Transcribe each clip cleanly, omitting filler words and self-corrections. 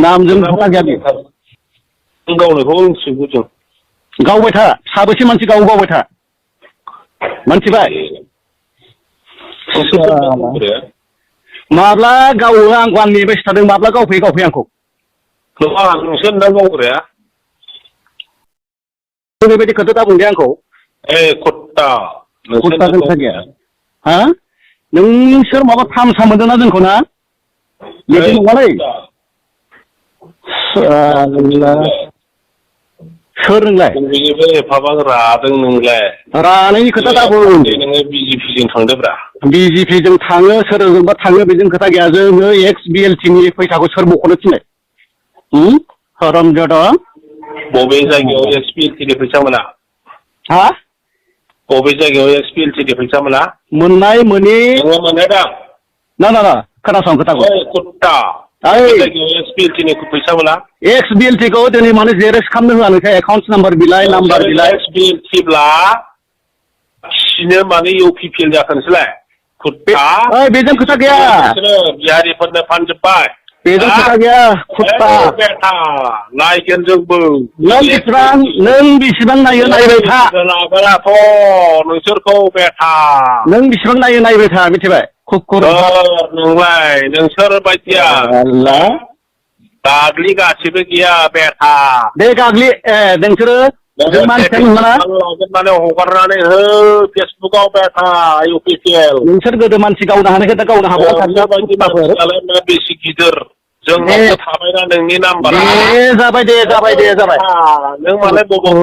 नामजों खोथा गैया बे गावनायखौ मिथिगौ जों गावबाय था साबेसे मानसि गावबाय था मोनथिबाय माब्ला गावो आंखौ आं नेबायसो थादों माब्ला गावफैयो आंखौ नङा नोंसोर दा गावग्राया बेबायदि खोथा दा बुंदे आंखौ कुत्ता कुत्ताजों खोथा गैया हा नोंसोर माबा थामसा मोनदोंना जोंखौ ना बिदि नङालै सोर नोंलाय बेनिफ्राय एफाबां रादों नोंलाय रानायनि खोथा दा बुं नोङो बिजेपिजों थांदोब्रा बिजेपिजों थाङो सोरजोंबा थाङो बेजों खोथा गैया जोङो एक्स बिएलटिनि फैसाखौ सोर बख'नो थिननाय हरमजादा बबे जायगायाव एक्स बिएलटिनि फैसा मोना हा बबे जायगायाव एक्स बिएलटिनि फैसा मोना मोननाय मोनि नोङो मोननाय दा ना खोनासं खोथाखौ कुत्ता बबे जायगायाव एक्स बिएलटिनि फैसा मोना एक्स बिएलटिखौ दिनै माने जेरेक्स खालामनो होआ नोंखा एकाउन्ट नाम्बार बिलाइ नाम्बार बिलाइ एक्स बिएलटिब्ला सिनो माने इउपिपिएल जाखो नोंसोरलाय कुत्ता बेजों खोथा गैया बिहारिफोरनो फानजोब्बाय बेजों खोथा गैया कुत्ता बेटा नायगोन जोंबो नों बेसेबां नायो नायबाय था नागाराथ' नोंसोरखौ बेटा नों बेसेबां नायो नायबाय था मिथिबाय कुकुर नोंलाय नोंसोर बायदिया गाग्लि गासिबो गैया बेटा दे गाग्लि नोंसोरो लाजोबनानै हगारनानै हो फेसबुकाव बेटा इउपिपिएल नोंसोर गोदो मानसि गावनो हानायखौ दा गावनो हाबाय बेसे गिदिर जोंनावबो थाबायना नोंनि नाम्बारा जाबाय नों मालाय बबाव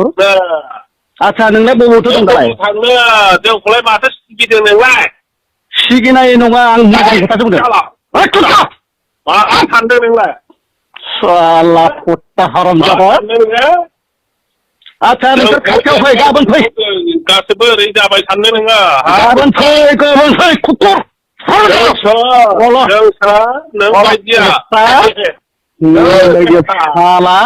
आच्छा नोंलाय बबावथो दं दालाय थांनो जोंखौलाय माथो सिगिदों नोंलाय सिगिनाय नङा आं मोजां खोथासो बुंदों मा सानदों नोंलाय साला कुत्ता हरामजादा आच्छा नोंसोर खाथियाव फै गाबोन फै गासिबो ओरै जाबाय सानदों नोङो गाबोन फै कुत्ता नों बायदिया साला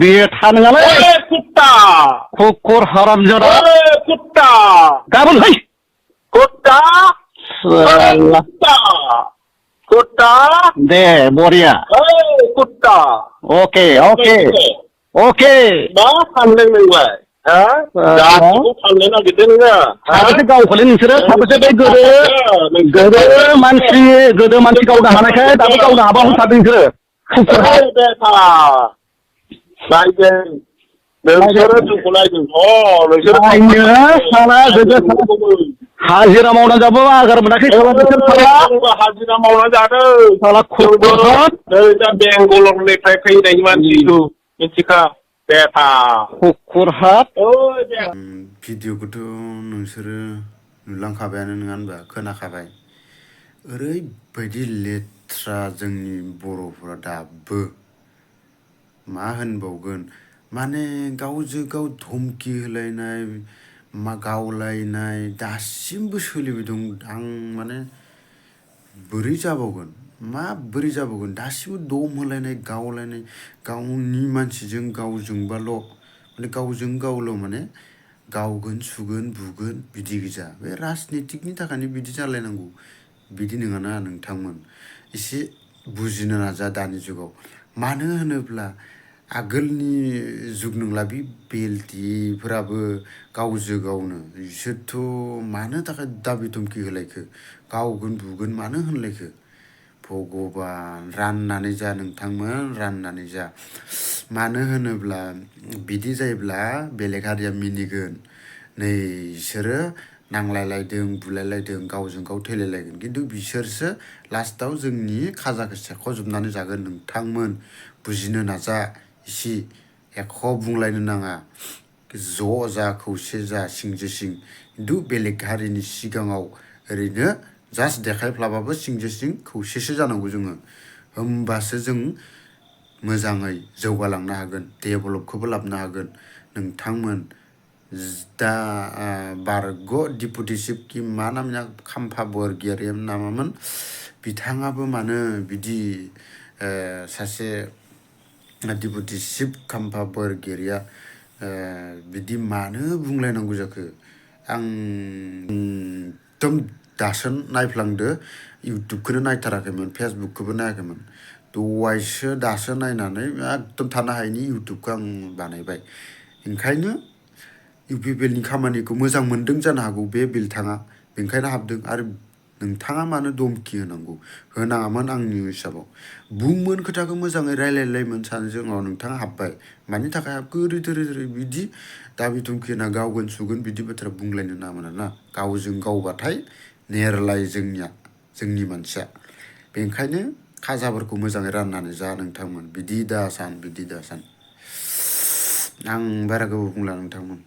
बेथा नङालै कुत्ता कुकुर हरामजादा कुत्ता गाबोन फै कुत्ता कुत्ता दे बरिया कुत्ता अके मा फानदों नोंलाय गासिबो फाननो नागिरदों नोङो साबेसे गावखौलै नोंसोरो साबेसे बे गोदो मानसि गावनो हानायखाय दाबो गावनो हाबा होथारदों नोंसोरो नायदों नोंसोरो जोंखौ नायदों हाजिरा मावना जाबो आगार मोनाखै हाजिरा मावना जादों दा बेंगलरनिफ्राय फैनाय मानसि मिथिखा बेटा कुकुर हात भिडिअखौथ' नोंसोरो नुलांखाबायानो नङा होनबा खोनाखाबाय ओरैबायदि लेथ्रा जोंनि बर'फोरा दाबो मा होनबावगोन माने गावजों गाव धमकि होलायनाय गावलायनाय दासिमबो सोलिबाय दं आं माने बोरै जाबावगोन दासिमबो दम होलायनाय गावलायनाय गावनि मानसिजों गावजोंबाल' माने गावजों गावल' माने गावगोन सुगोन बुगोन बिदि गोजा बे राजनितिकनि थाखायनो बिदि जालायनांगौ बिदि नङाना नोंथांमोन एसे बुजिनो नाजा दानि जुगाव मानो होनोब्ला आगोलनि जुग नंला बे बेलटिफोराबो गावजों गावनो बिसोरथ' मानो थाखाय दाबि धमकि होलायखो गावगोन बुगोन मानो होनलायखो भगबान राननानै जा नोंथांमोन राननानै जा मानो होनोब्ला बिदि जायोब्ला बेलेग हारिया मिनिगोन बिसोरो नांलायलायदों बुलायलायदों गावजों गाव थैलायलायगोन खिन्थु बिसोरसो लास्टाव जोंनि खाजाखौ सेख'जोबनानै जागोन नोंथांमोन बुजिनो नाजा इसे एख' बुंलायनो नाङा ज' जा खौसे जा सिंजो सिं खिन्थु बेलेग हारिनि सिगाङाव ओरैनो जास्ट देखायफ्लाबाबो सिंजो सिं खौसेसो जानांगौ जोङो होमबासो जों मोजाङै जौगालांनो हागोन डेभेलपखौबो लाबोनो हागोन नोंथांमोन दा बारग' डिपुटि चिफ कि मा नामनिया खाम्फा बरगयारि नामामोन बिथाङाबो मानो बिदि सासे डिपुटि चिफ खाम्फा बरगयारिया बिदि मानो बुंलायनांगौ जाखो आं एकदम दासोन नायफ्लांदो इउटुबखौनो नायथाराखैमोन फेसबुकखौबो नायाखैमोन दहायसो दासो नायनानै एकदम थानो हायिनि इउटुबखौ आं बानायबाय ओंखायनो इउपिपिएलनि खामानिखौ मोजां मोनदों जानो हागौ बे बिल्थाङा बेनिखायनो हाबदों आरो नोंथाङा मानो धमकि होनांगौ होनाङामोन आंनि हिसाबाव बुंमोन खोथाखौ मोजाङै रायलायलायमोन सानैजों नोंथाङा हाबबाय मानि थाखाय हाबखो ओरै बिदि दाबि धमकि होना गावगोन सुगोन बिदि बाथ्रा बुंलायनो नाङामोन आरोना गावजों गावबाथाय नेरलाय जोंनि मानसिया बेनिखायनो खाजाफोरखौ मोजाङै राननानै जा नोंथांमोन बिदि दा सान आं बारा गोबाव बुंला नोंथांमोन